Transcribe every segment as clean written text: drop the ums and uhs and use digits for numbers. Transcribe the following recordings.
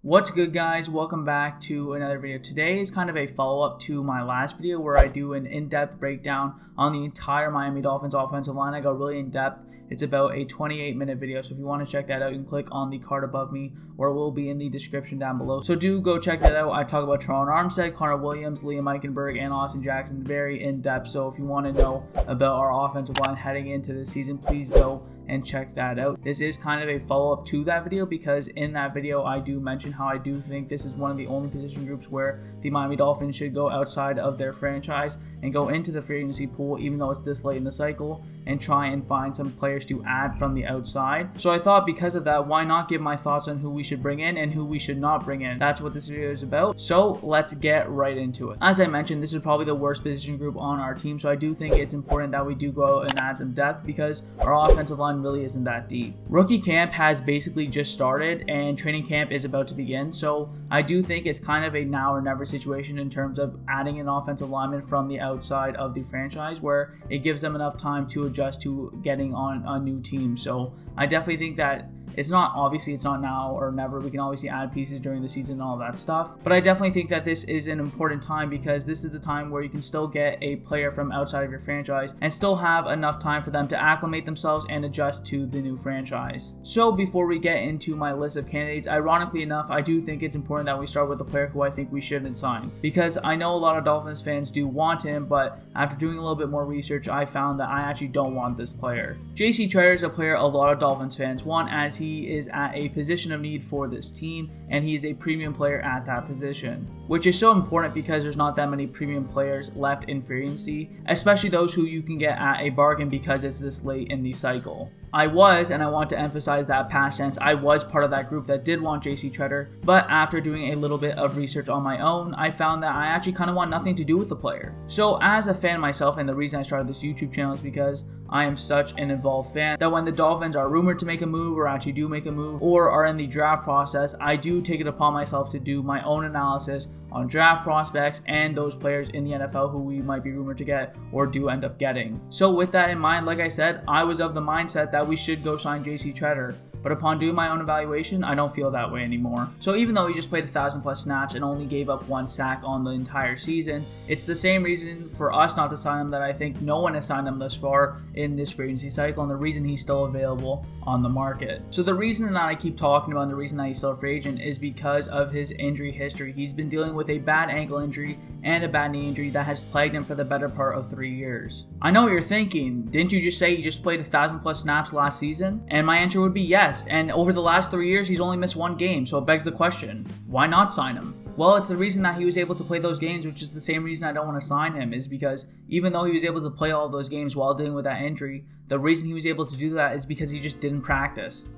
What's good, guys? Welcome back to another video. Today is kind of a follow-up to my last video where I do an in-depth breakdown on the entire Miami Dolphins offensive line. I go really in-depth. It's about a 28-minute video, so if you want to check that out, you can click on the card above me, or it will be in the description down below. So do go check that out. I talk about Terron, Armstead, Connor Williams, Liam Eichenberg, and Austin Jackson very in-depth. So if you want to know about our offensive line heading into this season, please go and check that out. This is kind of a follow-up to that video because in that video I do mention how I do think this is one of the only position groups where the Miami Dolphins should go outside of their franchise and go into the free agency pool, even though it's this late in the cycle, and try and find some players to add from the outside. So I thought because of that, why not give my thoughts on who we should bring in and who we should not bring in. That's what this video is about. So let's get right into it. As I mentioned, this is probably the worst position group on our team, so I do think it's important that we do go and add some depth because our offensive line really isn't that deep. Rookie camp has basically just started and training camp is about to begin, so I do think it's kind of a now or never situation in terms of adding an offensive lineman from the outside of the franchise where it gives them enough time to adjust to getting on a new team. So I definitely think that it's not now or never. We can obviously add pieces during the season and all that stuff. But I definitely think that this is an important time because this is the time where you can still get a player from outside of your franchise and still have enough time for them to acclimate themselves and adjust to the new franchise. So before we get into my list of candidates, ironically enough, I do think it's important that we start with a player who I think we shouldn't sign. Because I know a lot of Dolphins fans do want him, but after doing a little bit more research, I found that I actually don't want this player. Tretter is a player a lot of Dolphins fans want as he is at a position of need for this team and he's a premium player at that position, which is so important because there's not that many premium players left in free agency, especially those who you can get at a bargain because it's this late in the cycle. I want to emphasize that past tense, I was part of that group that did want Tretter, but after doing a little bit of research on my own, I found that I actually kind of want nothing to do with the player. So as a fan myself, and the reason I started this YouTube channel is because I am such an involved fan that when the Dolphins are rumored to make a move or actually do make a move or are in the draft process, I do take it upon myself to do my own analysis on draft prospects and those players in the NFL who we might be rumored to get or do end up getting. So with that in mind, like I said, I was of the mindset that we should go sign Tretter. But upon doing my own evaluation, I don't feel that way anymore. So even though he just played 1,000+ snaps and only gave up 1 sack on the entire season, it's the same reason for us not to sign him that I think no one has signed him thus far in this free agency cycle, and the reason he's still available on the market. So the reason that I keep talking about and the reason that he's still a free agent is because of his injury history. He's been dealing with a bad ankle injury and a bad knee injury that has plagued him for the better part of 3 years. I know what you're thinking. Didn't you just say he just played 1,000+ snaps last season? And my answer would be yes. And over the last 3 years, he's only missed 1 game, so it begs the question, why not sign him? Well, it's the reason that he was able to play those games, which is the same reason I don't want to sign him, is because even though he was able to play all those games while dealing with that injury, the reason he was able to do that is because he just didn't practice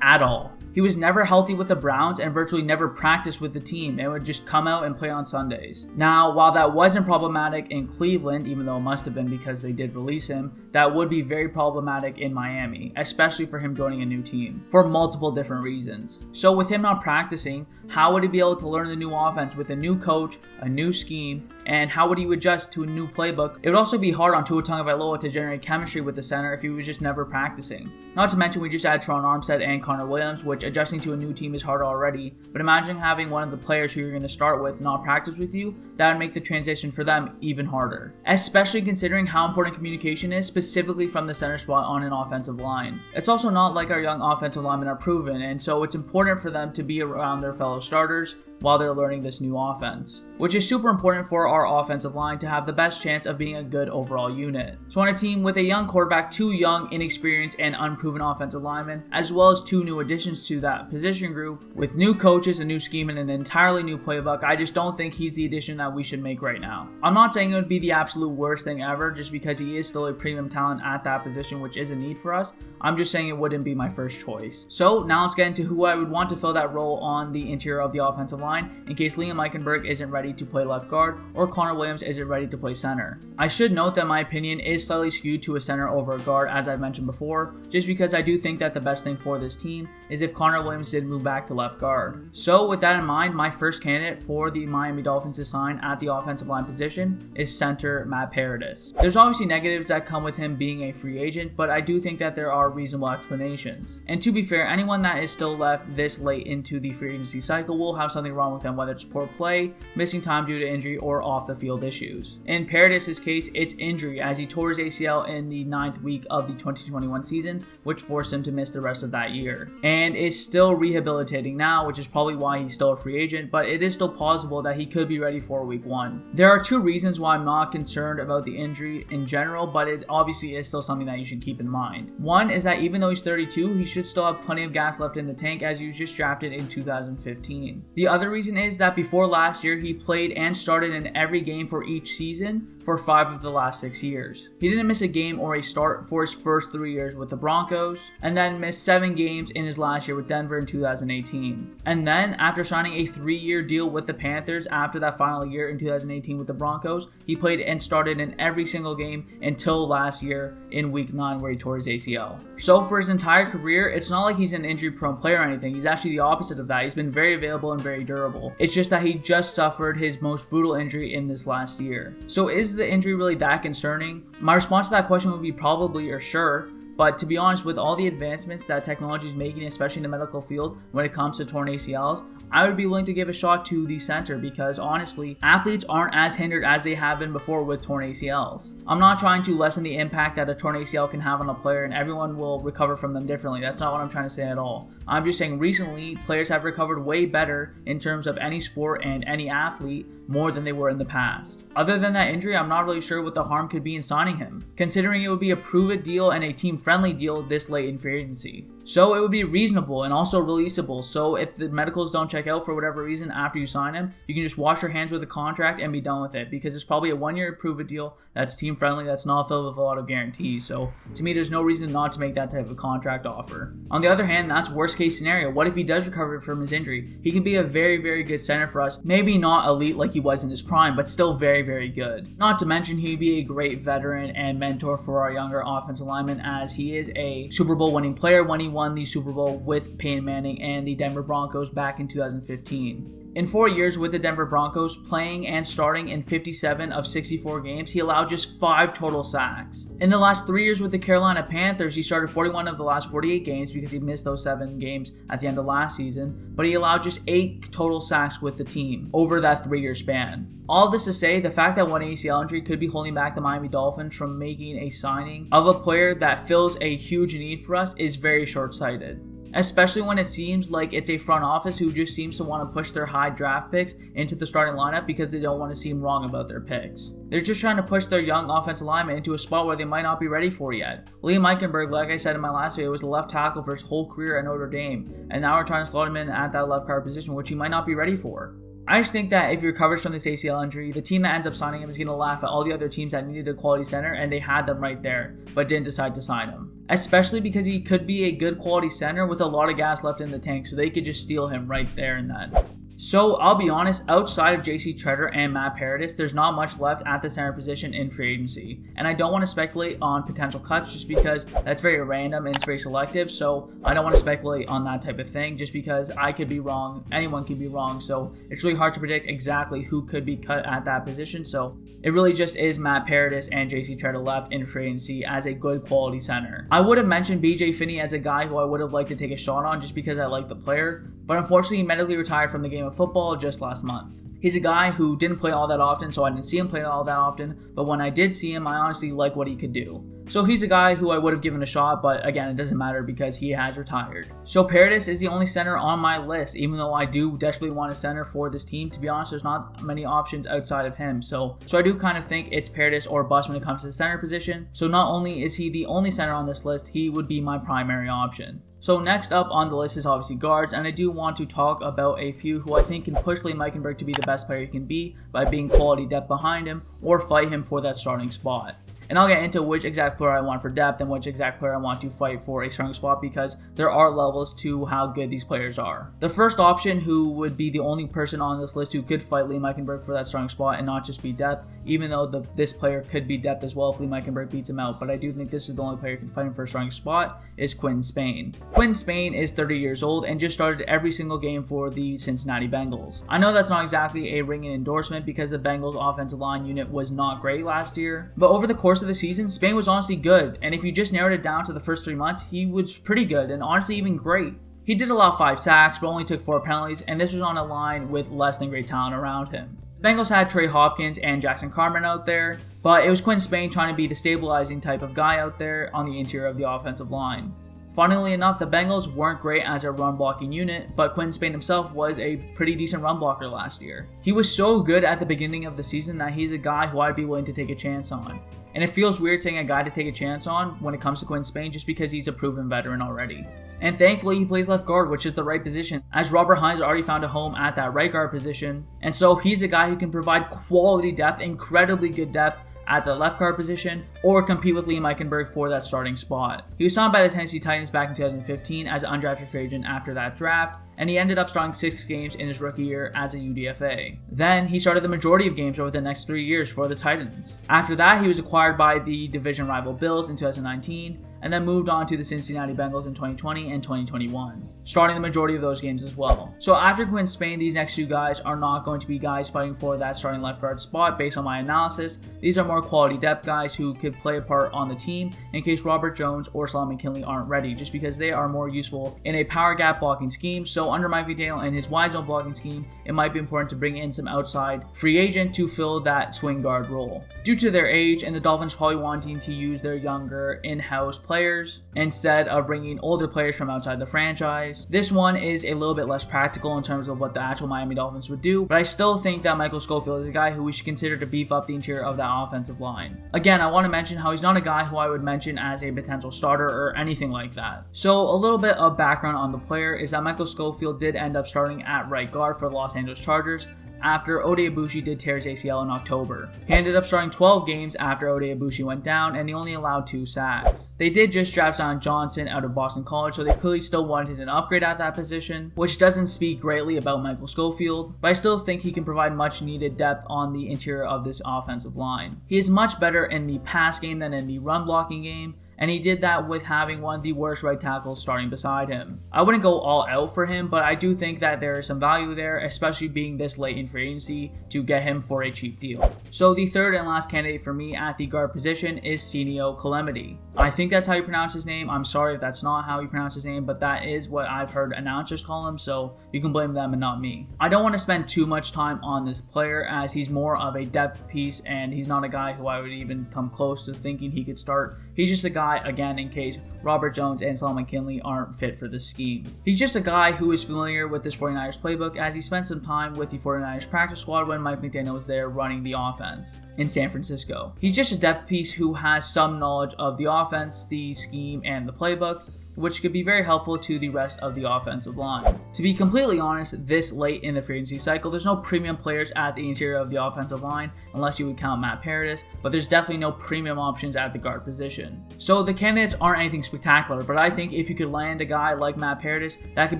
at all. He was never healthy with the Browns and virtually never practiced with the team and would just come out and play on Sundays. Now, while that wasn't problematic in Cleveland, even though it must have been because they did release him, that would be very problematic in Miami, especially for him joining a new team, for multiple different reasons. So with him not practicing, how would he be able to learn the new offense with a new coach, a new scheme, and how would he adjust to a new playbook? It would also be hard on tagovailoa to generate chemistry with the center if he was just never practicing. Not to mention we just add Tretter, Armstead, and Connor Williams, which adjusting to a new team is hard already, but imagine having one of the players who you're going to start with not practice with you. That would make the transition for them even harder, especially considering how important communication is, specifically from the center spot on an offensive line. It's also not like our young offensive linemen are proven, and so it's important for them to be around their fellow starters while they're learning this new offense, which is super important for our offensive line to have the best chance of being a good overall unit. So on a team with a young quarterback, 2 young, inexperienced, and unproven offensive linemen, as well as 2 new additions to that position group, with new coaches, a new scheme, and an entirely new playbook, I just don't think he's the addition that we should make right now. I'm not saying it would be the absolute worst thing ever just because he is still a premium talent at that position, which is a need for us. I'm just saying it wouldn't be my first choice. So now let's get into who I would want to fill that role on the interior of the offensive line. line in case Liam Eichenberg isn't ready to play left guard or Connor Williams isn't ready to play center. I should note that my opinion is slightly skewed to a center over a guard, as I've mentioned before, just because I do think that the best thing for this team is if Connor Williams did move back to left guard. So with that in mind, my first candidate for the Miami Dolphins to sign at the offensive line position is center Matt Paradis. There's obviously negatives that come with him being a free agent, but I do think that there are reasonable explanations. And to be fair, anyone that is still left this late into the free agency cycle will have something wrong with them, whether it's poor play, missing time due to injury, or off the field issues. In Paradis' case, it's injury, as he tore his ACL in the 9th week of the 2021 season, which forced him to miss the rest of that year, and is still rehabilitating now, which is probably why he's still a free agent, but it is still plausible that he could be ready for week 1. There are 2 reasons why I'm not concerned about the injury in general, but it obviously is still something that you should keep in mind. One is that even though he's 32, he should still have plenty of gas left in the tank, as he was just drafted in 2015. The other reason is that before last year, he played and started in every game for each season for 5 of the last 6 years. He didn't miss a game or a start for his first 3 years with the Broncos, and then missed 7 games in his last year with Denver in 2018. And then, after signing a 3-year deal with the Panthers after that final year in 2018 with the Broncos, he played and started in every single game until last year in week 9 where he tore his ACL. So for his entire career, it's not like he's an injury-prone player or anything. He's actually the opposite of that. He's been very available and very durable. It's just that he just suffered his most brutal injury in this last year. So is the injury really that concerning? My response to that question would be probably or sure. But to be honest, with all the advancements that technology is making, especially in the medical field, when it comes to torn ACLs, I would be willing to give a shot to the center, because honestly, athletes aren't as hindered as they have been before with torn ACLs. I'm not trying to lessen the impact that a torn ACL can have on a player, and everyone will recover from them differently. That's not what I'm trying to say at all. I'm just saying recently, players have recovered way better in terms of any sport and any athlete more than they were in the past. Other than that injury, I'm not really sure what the harm could be in signing him, considering it would be a prove-it deal and a team-friendly deal this late in free agency. So it would be reasonable and also releasable. So if the medicals don't check out for whatever reason after you sign him, you can just wash your hands with the contract and be done with it, because it's probably a 1-year prove-it deal that's team-friendly, that's not filled with a lot of guarantees. So to me, there's no reason not to make that type of contract offer. On the other hand, that's worst-case scenario. What if he does recover from his injury? He can be a very, very good center for us. Maybe not elite like he was in his prime, but still very, very good. Not to mention, he'd be a great veteran and mentor for our younger offensive linemen, as he is a Super Bowl winning player when he won the Super Bowl with Peyton Manning and the Denver Broncos back in 2015. In 4 years with the Denver Broncos, playing and starting in 57 of 64 games, he allowed just 5 total sacks. In the last 3 years with the Carolina Panthers, he started 41 of the last 48 games because he missed those 7 games at the end of last season, but he allowed just 8 total sacks with the team over that 3-year span. All this to say, the fact that one ACL injury could be holding back the Miami Dolphins from making a signing of a player that fills a huge need for us is very short-sighted. Especially when it seems like it's a front office who just seems to want to push their high draft picks into the starting lineup because they don't want to seem wrong about their picks. They're just trying to push their young offensive lineman into a spot where they might not be ready for yet. Liam Eichenberg, like I said in my last video, was a left tackle for his whole career at Notre Dame, and now we're trying to slot him in at that left guard position, which he might not be ready for. I just think that if he recovers from this ACL injury, the team that ends up signing him is going to laugh at all the other teams that needed a quality center, and they had them right there, but didn't decide to sign him. Especially because he could be a good quality center with a lot of gas left in the tank, so they could just steal him right there and then. So I'll be honest, outside of JC Tretter and Matt Paradis, there's not much left at the center position in free agency. And I don't want to speculate on potential cuts just because that's very random and it's very selective. So I don't want to speculate on that type of thing just because I could be wrong, anyone could be wrong. So it's really hard to predict exactly who could be cut at that position. So it really just is Matt Paradis and JC Tretter left in free agency as a good quality center. I would have mentioned BJ Finney as a guy who I would have liked to take a shot on just because I like the player. But unfortunately, he medically retired from the game of football just last month. He's a guy who didn't play all that often, so I didn't see him play all that often, but when I did see him, I honestly like what he could do. So he's a guy who I would have given a shot, but again, it doesn't matter because he has retired. So Paradis is the only center on my list, even though I do desperately want a center for this team. To be honest, there's not many options outside of him. So I do kind of think it's Paradis or bust when it comes to the center position. So not only is he the only center on this list, he would be my primary option. So next up on the list is obviously guards, and I do want to talk about a few who I think can push Liam Eichenberg to be the best player he can be by being quality depth behind him or fight him for that starting spot. And I'll get into which exact player I want for depth and which exact player I want to fight for a starting spot, because there are levels to how good these players are. The first option, who would be the only person on this list who could fight Liam Eichenberg for that starting spot and not just be depth, even though this player could be depth as well if Liam Eichenberg beats him out, but I do think this is the only player who can fight him for a starting spot, is Quinn Spain. Quinn Spain is 30 years old and just started every single game for the Cincinnati Bengals. I know that's not exactly a ringing endorsement because the Bengals offensive line unit was not great last year, but over the course of the season, Spain was honestly good, and if you just narrowed it down to the first 3 months, he was pretty good and honestly even great. He did allow 5 sacks, but only took 4 penalties, and this was on a line with less than great talent around him. Bengals had Trey Hopkins and Jackson Carman out there, but it was Quinn Spain trying to be the stabilizing type of guy out there on the interior of the offensive line. Funnily enough, the Bengals weren't great as a run blocking unit, but Quinn Spain himself was a pretty decent run blocker last year. He was so good at the beginning of the season that he's a guy who I'd be willing to take a chance on. And it feels weird saying a guy to take a chance on when it comes to Quinn Spain just because he's a proven veteran already. And thankfully, he plays left guard, which is the right position, as Robert Hines already found a home at that right guard position. And so he's a guy who can provide quality depth, incredibly good depth, at the left guard position, or compete with Liam Eichenberg for that starting spot. He was signed by the Tennessee Titans back in 2015 as an undrafted free agent after that draft, and he ended up starting 6 games in his rookie year as a UDFA. Then he started the majority of games over the next 3 years for the Titans. After that, he was acquired by the division rival Bills in 2019, and then moved on to the Cincinnati Bengals in 2020 and 2021, starting the majority of those games as well. So after Quinn Spain, these next 2 guys are not going to be guys fighting for that starting left guard spot based on my analysis. These are more quality depth guys who could play a part on the team in case Robert Jones or Solomon Kinley aren't ready, just because they are more useful in a power gap blocking scheme. So under Mike McDaniel and his wide zone blocking scheme, it might be important to bring in some outside free agent to fill that swing guard role. Due to their age and the Dolphins probably wanting to use their younger in-house players instead of bringing older players from outside the franchise, this one is a little bit less practical in terms of what the actual Miami Dolphins would do, but I still think that Michael Schofield is a guy who we should consider to beef up the interior of that offensive line. Again, I want to mention how he's not a guy who I would mention as a potential starter or anything like that. So a little bit of background on the player is that Michael Schofield did end up starting at right guard for the Los Angeles Chargers after Ode Ibushi did tear his ACL in October. He ended up starting 12 games after Ode Ibushi went down, and he only allowed 2 sacks. They did just draft Zion Johnson out of Boston College, so they clearly still wanted an upgrade at that position, which doesn't speak greatly about Michael Schofield, but I still think he can provide much needed depth on the interior of this offensive line. He is much better in the pass game than in the run blocking game, and he did that with having one of the worst right tackles starting beside him. I wouldn't go all out for him, but I do think that there is some value there, especially being this late in free agency, to get him for a cheap deal. So the third and last candidate for me at the guard position is Senio Calamity. I think that's how you pronounce his name. I'm sorry if that's not how you pronounce his name, but that is what I've heard announcers call him, so you can blame them and not me. I don't want to spend too much time on this player as he's more of a depth piece, and he's not a guy who I would even come close to thinking he could start. He's just a guy, again, in case Robert Jones and Solomon Kinley aren't fit for this scheme. He's just a guy who is familiar with this 49ers playbook as he spent some time with the 49ers practice squad when Mike McDaniel was there running the offense in San Francisco. He's just a depth piece who has some knowledge of the offense, the scheme, and the playbook, which could be very helpful to the rest of the offensive line. To be completely honest, this late in the free agency cycle, there's no premium players at the interior of the offensive line, unless you would count Matt Paradis, but there's definitely no premium options at the guard position. So the candidates aren't anything spectacular, but I think if you could land a guy like Matt Paradis, that could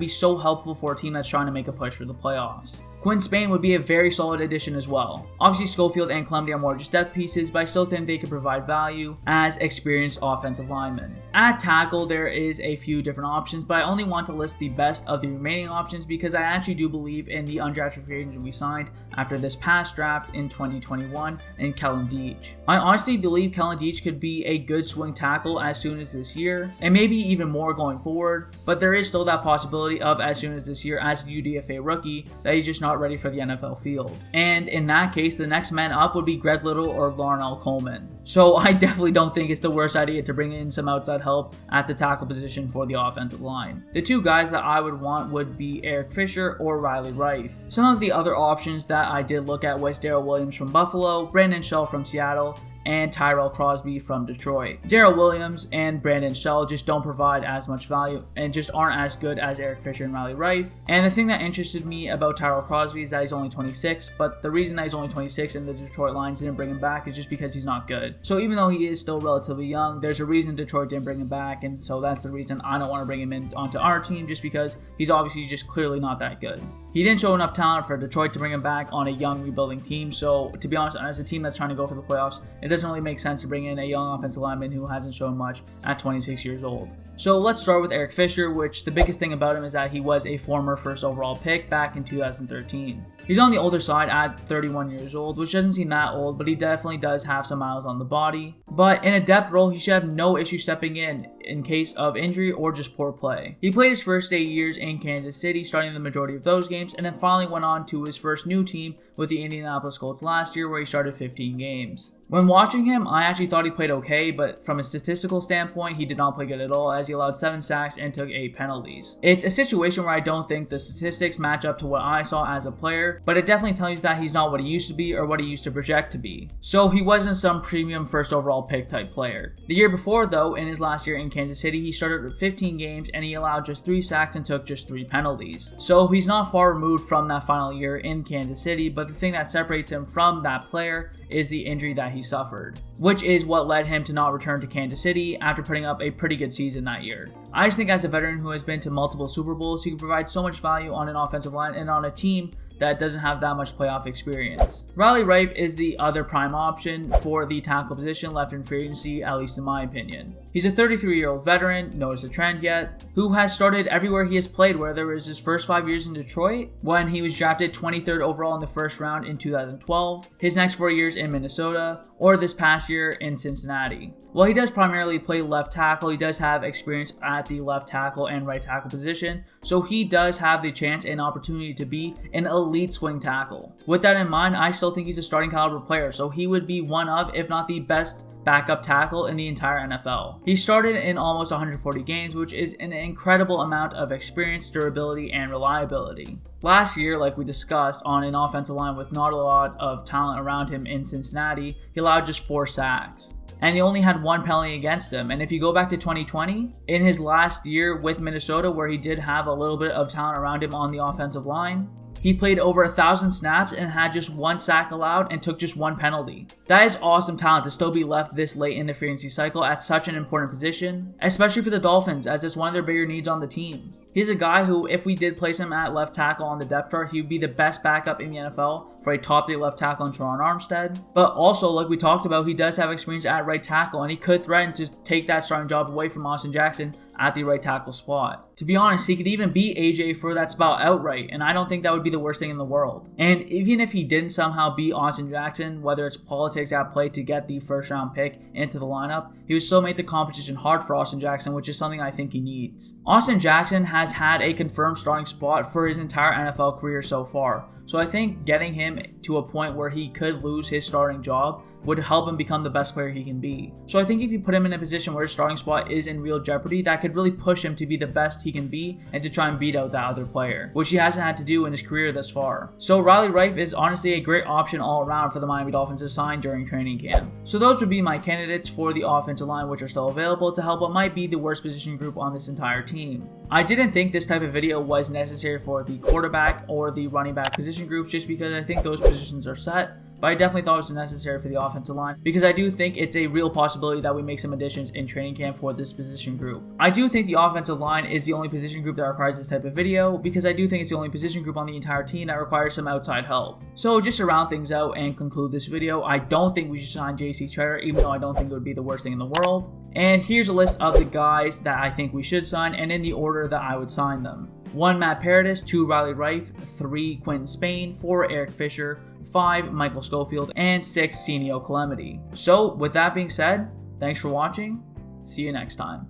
be so helpful for a team that's trying to make a push for the playoffs. Quinn Spain would be a very solid addition as well. Obviously, Schofield and Calamity are more just depth pieces, but I still think they could provide value as experienced offensive linemen. At tackle, there is a few different options, but I only want to list the best of the remaining options because I actually do believe in the undrafted free agent we signed after this past draft in 2021 in Kellen Deach. I honestly believe Kellen Deach could be a good swing tackle as soon as this year, and maybe even more going forward, but there is still that possibility of as soon as this year as a UDFA rookie that he's just not ready for the NFL field. And in that case, the next man up would be Greg Little or Larnell Coleman. So I definitely don't think it's the worst idea to bring in some outside help at the tackle position for the offensive line. The 2 guys that I would want would be Eric Fisher or Riley Reiff. Some of the other options that I did look at was Darrell Williams from Buffalo, Brandon Shell from Seattle, and Tyrell Crosby from Detroit. Darrell Williams and Brandon Shell just don't provide as much value and just aren't as good as Eric Fisher and Riley Reiff. And the thing that interested me about Tyrell Crosby is that he's only 26, but the reason that he's only 26 and the Detroit Lions didn't bring him back is just because he's not good. So even though he is still relatively young, there's a reason Detroit didn't bring him back, and so that's the reason I don't want to bring him in onto our team, just because he's obviously just clearly not that good. He didn't show enough talent for Detroit to bring him back on a young rebuilding team, so to be honest, as a team that's trying to go for the playoffs, it doesn't really make sense to bring in a young offensive lineman who hasn't shown much at 26 years old. So let's start with Eric Fisher, which the biggest thing about him is that he was a former first overall pick back in 2013. He's on the older side at 31 years old, which doesn't seem that old, but he definitely does have some miles on the body. But in a depth role, he should have no issue stepping in case of injury or just poor play. He played his first 8 years in Kansas City, starting the majority of those games, and then finally went on to his first new team with the Indianapolis Colts last year, where he started 15 games. When watching him, I actually thought he played okay, but from a statistical standpoint, he did not play good at all, as he allowed 7 sacks and took 8 penalties. It's a situation where I don't think the statistics match up to what I saw as a player, but it definitely tells you that he's not what he used to be or what he used to project to be. So he wasn't some premium first overall pick type player. The year before though, in his last year in Kansas City, he started with 15 games and he allowed just 3 sacks and took just 3 penalties. So he's not far removed from that final year in Kansas City, but the thing that separates him from that player is the injury that he suffered, which is what led him to not return to Kansas City after putting up a pretty good season that year. I just think as a veteran who has been to multiple Super Bowls, he can provide so much value on an offensive line and on a team that doesn't have that much playoff experience. Riley Reiff is the other prime option for the tackle position left in free agency, at least in my opinion. He's a 33-year-old veteran, notice a trend yet, who has started everywhere he has played, whether it was his first 5 years in Detroit, when he was drafted 23rd overall in the first round in 2012, his next 4 years in Minnesota, or this past year in Cincinnati. While he does primarily play left tackle, he does have experience at the left tackle and right tackle position, so he does have the chance and opportunity to be an elite swing tackle. With that in mind, I still think he's a starting caliber player, so he would be one of, if not the best backup tackle in the entire NFL. He started in almost 140 games, which is an incredible amount of experience, durability, and reliability. Last year, like we discussed, on an offensive line with not a lot of talent around him in Cincinnati, he allowed just 4 sacks. And he only had 1 penalty against him. And if you go back to 2020, in his last year with Minnesota, where he did have a little bit of talent around him on the offensive line, he played over 1,000 snaps and had just 1 sack allowed and took just 1 penalty. That is awesome talent to still be left this late in the free agency cycle at such an important position, especially for the Dolphins, as it's one of their bigger needs on the team. He's a guy who, if we did place him at left tackle on the depth chart, he would be the best backup in the NFL for a top 3 left tackle in Terron Armstead. But also, like we talked about, he does have experience at right tackle, and he could threaten to take that starting job away from Austin Jackson at the right tackle spot. To be honest, he could even beat AJ for that spot outright, and I don't think that would be the worst thing in the world. And even if he didn't somehow beat Austin Jackson, whether it's politics at play to get the first round pick into the lineup, he would still make the competition hard for Austin Jackson, which is something I think he needs. Austin Jackson has had a confirmed starting spot for his entire NFL career so far, so I think getting him to a point where he could lose his starting job would help him become the best player he can be. So I think if you put him in a position where his starting spot is in real jeopardy, that could really push him to be the best he can be and to try and beat out that other player, which he hasn't had to do in his career thus far. So Riley Reiff is honestly a great option all around for the Miami Dolphins to sign during training camp. So those would be my candidates for the offensive line, which are still available to help what might be the worst position group on this entire team. I didn't think this type of video was necessary for the quarterback or the running back position groups, just because I think those positions are set. But I definitely thought it was necessary for the offensive line, because I do think it's a real possibility that we make some additions in training camp for this position group. I do think the offensive line is the only position group that requires this type of video, because I do think it's the only position group on the entire team that requires some outside help. So just to round things out and conclude this video, I don't think we should sign JC Tretter, even though I don't think it would be the worst thing in the world. And here's a list of the guys that I think we should sign, and in the order that I would sign them. 1. Matt Paradis, 2. Riley Reiff, 3. Quentin Spain, 4. Eric Fisher, 5. Michael Schofield, and 6. Senio Calamity. So with that being said, thanks for watching. See you next time.